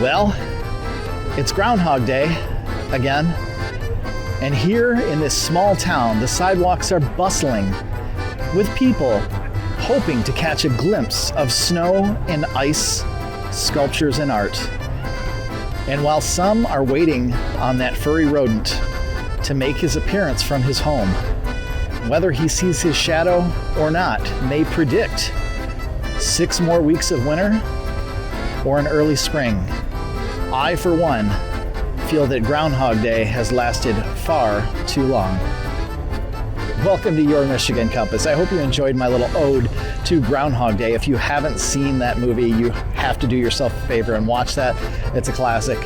Well, it's Groundhog Day again, and here in this small town, the sidewalks are bustling with people hoping to catch a glimpse of snow and ice, sculptures and art. And while some are waiting on that furry rodent to make his appearance from his home, whether he sees his shadow or not may predict 6 more weeks of winter or an early spring. I, for one, feel that Groundhog Day has lasted far too long. Welcome to Your Michigan Compass. I hope you enjoyed my little ode to Groundhog Day. If you haven't seen that movie, you have to do yourself a favor and watch that. It's a classic.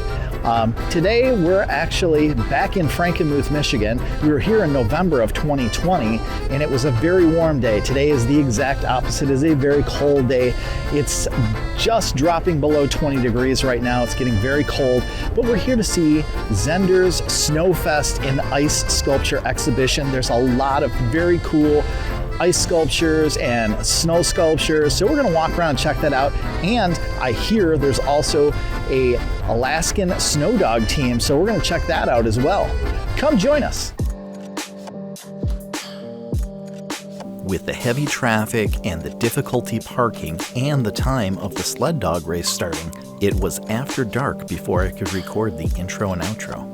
Today, we're actually back in Frankenmuth, Michigan. We were here in November of 2020, and it was a very warm day. Today is the exact opposite. It is a very cold day. It's just dropping below 20 degrees right now. It's getting very cold, but we're here to see Zehnder's Snowfest and Ice Sculpture Exhibition. There's a lot of very cool ice sculptures and snow sculptures. So we're gonna walk around and check that out. And I hear there's also a Alaskan snow dog team. So we're gonna check that out as well. Come join us. With the heavy traffic and the difficulty parking and the time of the sled dog race starting, it was after dark before I could record the intro and outro.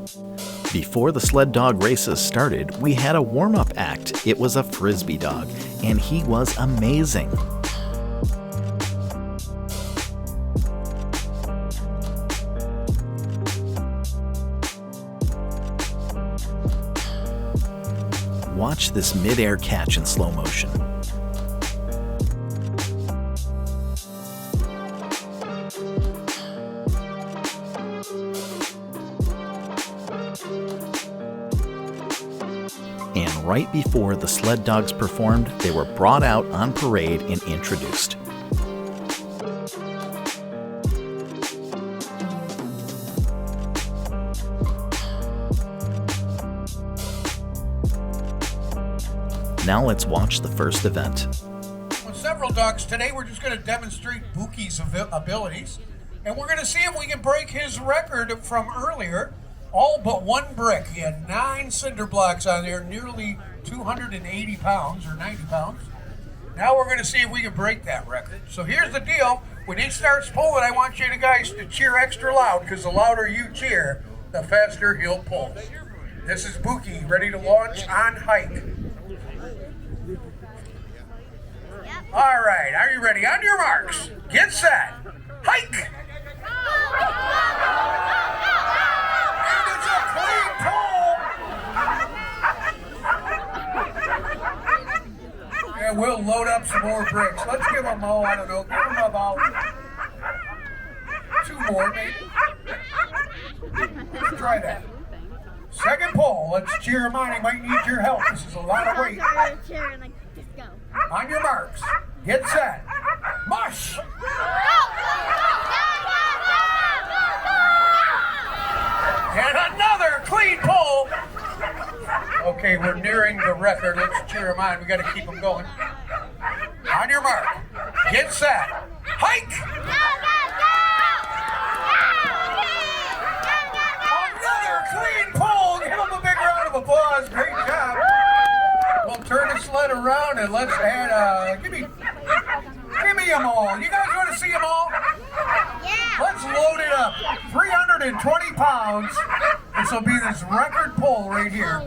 Before the sled dog races started, we had a warm-up act. It was a frisbee dog, and he was amazing. Watch this mid-air catch in slow motion. And right before the sled dogs performed, they were brought out on parade and introduced. Now let's watch the first event. With several dogs today, we're just going to demonstrate Bookie's abilities, and we're going to see if we can break his record from earlier. All but one brick. He had 9 cinder blocks on there, nearly 280 pounds or 90 pounds. Now we're going to see if we can break that record. So here's the deal. When he starts pulling, I want you guys to cheer extra loud, because the louder you cheer, the faster he'll pull. This is Bookie, ready to launch on hike. All right, are you ready? On your marks, get set, hike! And we'll load up some more bricks. Let's give them, I don't know, give them about 2 more maybe. Let's try that. Second pull, let's cheer him on. He might need your help. This is a lot of weight. On your marks, get set, mush! And another clean pull. Okay, we're nearing the record. Let's cheer him on. We got to keep him going. On your mark, get set, hike! Another clean pull. Give him a big round of applause. Great job. We'll turn the sled around and let's add, give me them all. You guys want to see them all? Yeah. Let's load it up. 320 pounds. This will be this record pull right here.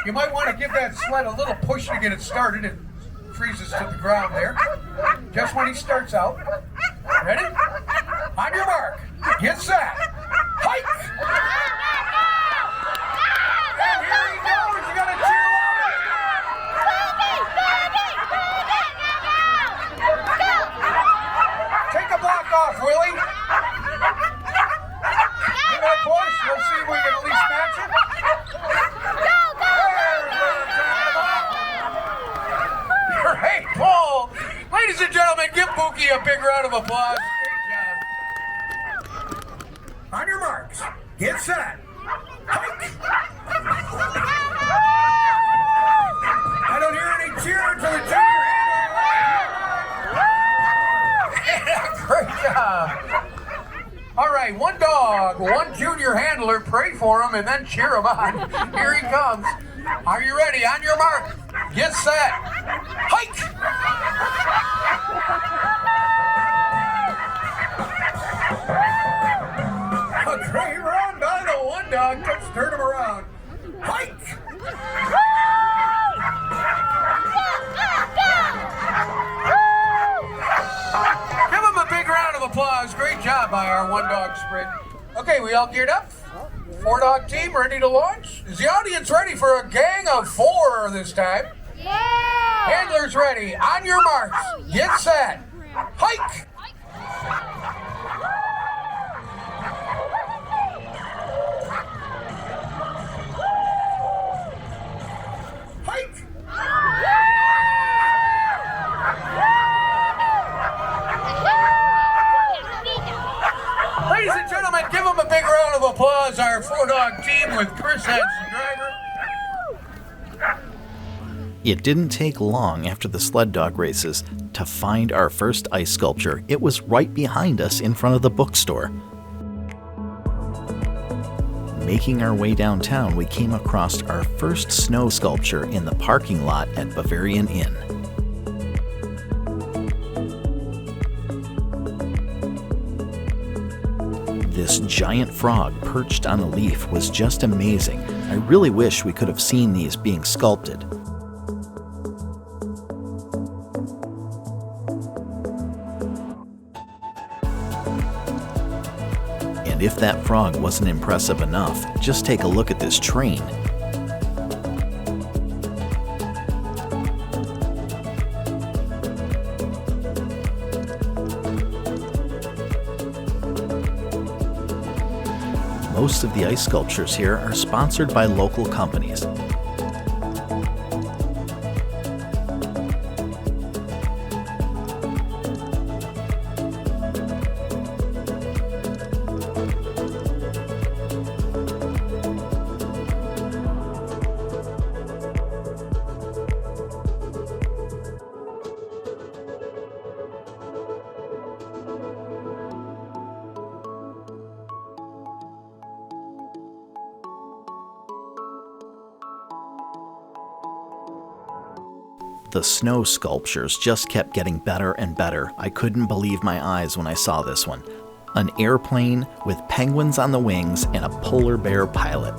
You might want to give that sled a little push to get it started. It freezes to the ground there. Just when he starts out. Ready? On your mark. Get set. Hike! And here he goes. You got to cheer louder. Take a block off, Willie. Give that push. Let's see if we can at least match it. Great pull. Ladies and gentlemen, give Bookie a big round of applause. Great job. On your marks, get set, hike. I don't hear any cheering for the junior. Great job. All right. right, one dog, one junior handler. Pray for him and then cheer him on. Here he comes. Are you ready? On your mark. Get set. Hike! A great run by the one dog. Just turn him around. Hike! Give him a big round of applause. Great job by our one dog sprint. Okay, we all geared up? 4-dog team ready to launch? Is the audience ready for a gang of 4 this time? Yeah! Handlers ready. On your marks. Get set. Hike! Hike! Ladies and gentlemen, give them a big round of applause. Our 4-dog team with Chris as the driver. It didn't take long after the sled dog races to find our first ice sculpture. It was right behind us in front of the bookstore. Making our way downtown, we came across our first snow sculpture in the parking lot at Bavarian Inn. This giant frog perched on a leaf was just amazing. I really wish we could have seen these being sculpted. And if that frog wasn't impressive enough, just take a look at this train. Most of the ice sculptures here are sponsored by local companies. The snow sculptures just kept getting better and better. I couldn't believe my eyes when I saw this one. An airplane with penguins on the wings and a polar bear pilot.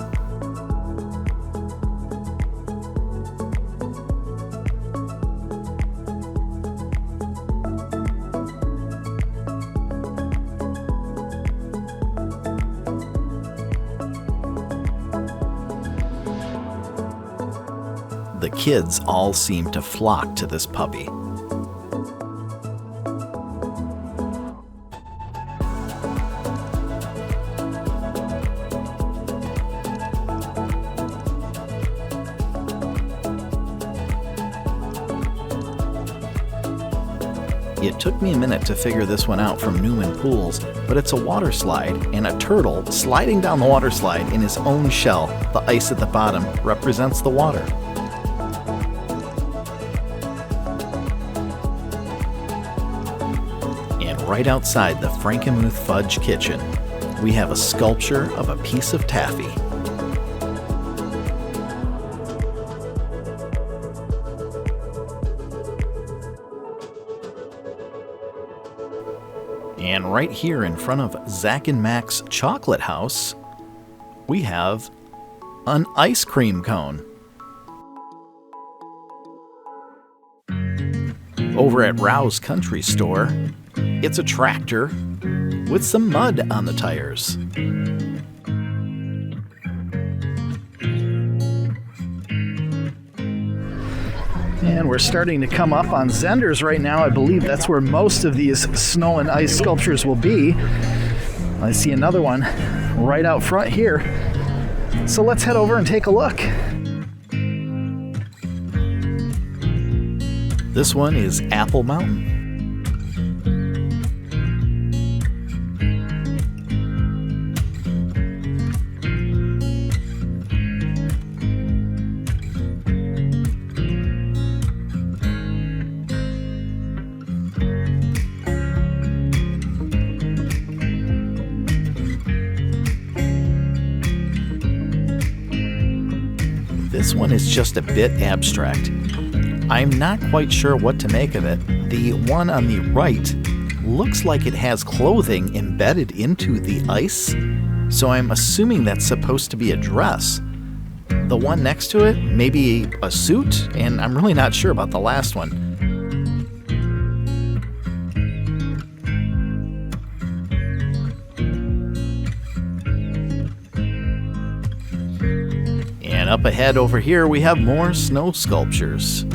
The kids all seemed to flock to this puppy. It took me a minute to figure this one out from Newman Pools, but it's a water slide and a turtle sliding down the water slide in his own shell. The ice at the bottom represents the water. Right outside the Frankenmuth Fudge Kitchen, we have a sculpture of a piece of taffy. And right here in front of Zach and Mac's Chocolate House, we have an ice cream cone. Over at Rouse Country Store, it's a tractor with some mud on the tires. And we're starting to come up on Zehnder's right now. I believe that's where most of these snow and ice sculptures will be. I see another one right out front here. So let's head over and take a look. This one is Apple Mountain. This one is just a bit abstract. I'm not quite sure what to make of it. The one on the right looks like it has clothing embedded into the ice, so I'm assuming that's supposed to be a dress. The one next to it, maybe a suit, and I'm really not sure about the last one. And up ahead over here, we have more snow sculptures.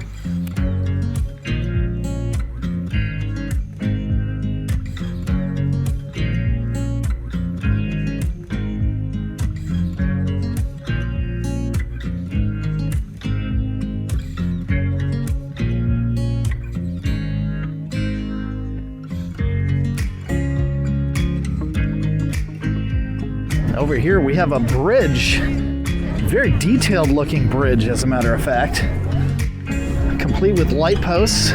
Over here we have a bridge, very detailed looking bridge as a matter of fact, complete with light posts.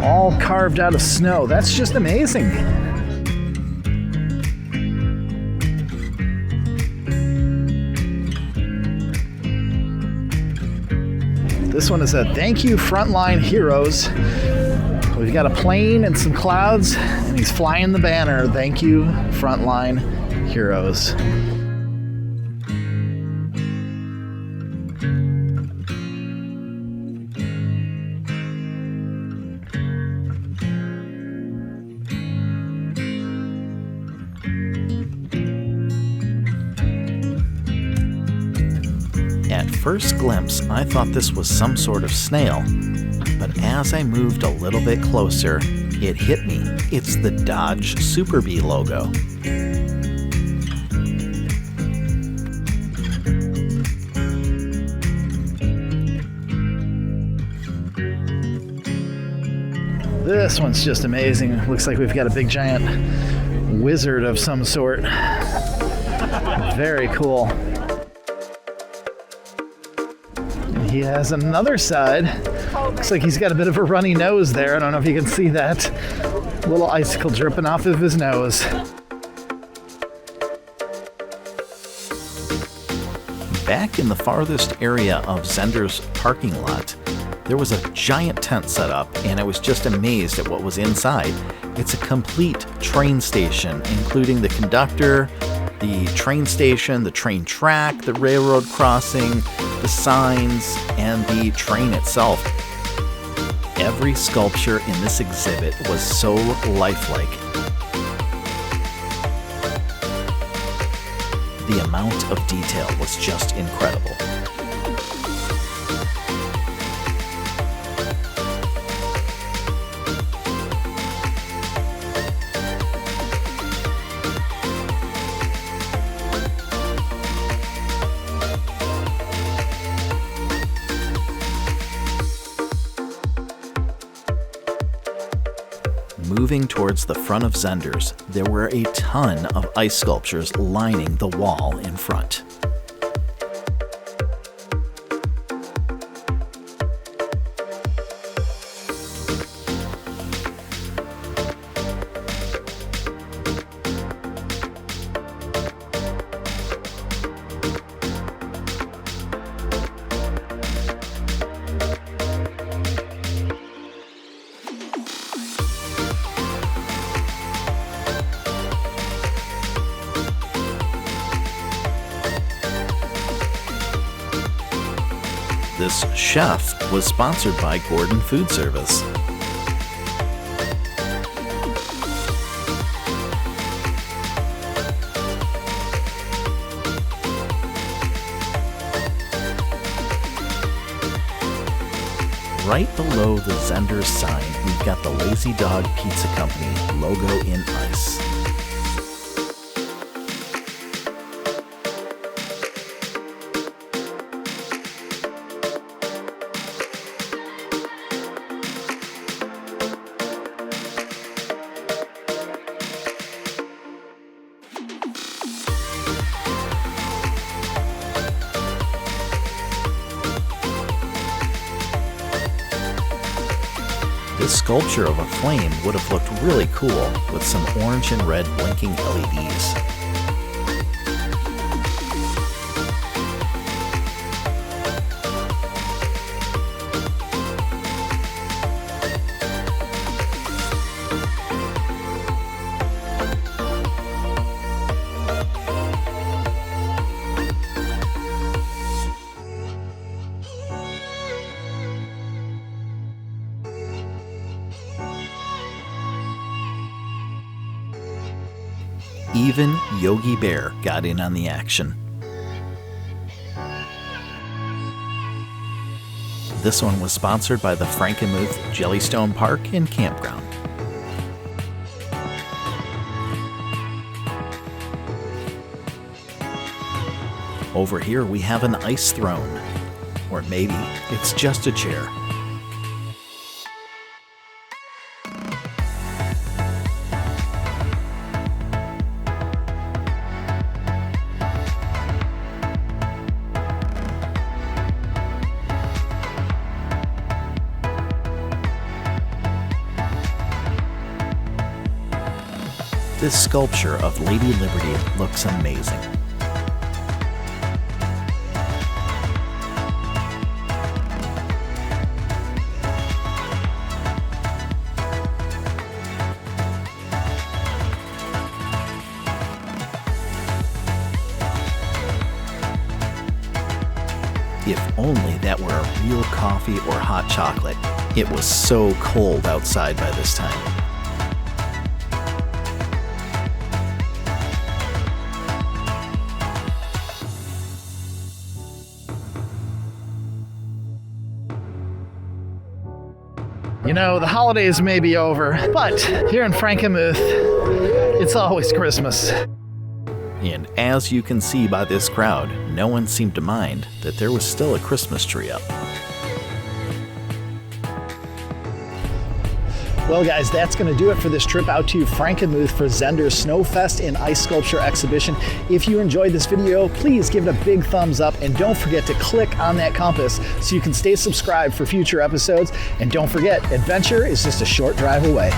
All carved out of snow. That's just amazing. This one is a thank you frontline heroes. We've got a plane and some clouds, and he's flying the banner. Thank you, frontline heroes. At first glimpse, I thought this was some sort of snail. But as I moved a little bit closer, it hit me. It's the Dodge Super Bee logo. This one's just amazing. Looks like we've got a big giant wizard of some sort. Very cool. And he has another side. Looks like he's got a bit of a runny nose there. I don't know if you can see that. A little icicle dripping off of his nose. Back in the farthest area of Zehnder's parking lot, there was a giant tent set up, and I was just amazed at what was inside. It's a complete train station, including the conductor, the train station, the train track, the railroad crossing, the signs, and the train itself. Every sculpture in this exhibit was so lifelike. The amount of detail was just incredible. Moving towards the front of Zehnder's, there were a ton of ice sculptures lining the wall in front. This chef was sponsored by Gordon Food Service. Right below the Zehnder sign, we've got the Lazy Dog Pizza Company logo in ice. This sculpture of a flame would have looked really cool with some orange and red blinking LEDs. Even Yogi Bear got in on the action. This one was sponsored by the Frankenmuth Jellystone Park and Campground. Over here we have an ice throne, or maybe it's just a chair. This sculpture of Lady Liberty looks amazing. If only that were a real coffee or hot chocolate. It was so cold outside by this time. You know, the holidays may be over, but here in Frankenmuth, it's always Christmas. And as you can see by this crowd, no one seemed to mind that there was still a Christmas tree up. Well guys, that's going to do it for this trip out to Frankenmuth for Zehnder's Snowfest and Ice Sculpture Exhibition. If you enjoyed this video, please give it a big thumbs up and don't forget to click on that compass so you can stay subscribed for future episodes. And don't forget, adventure is just a short drive away.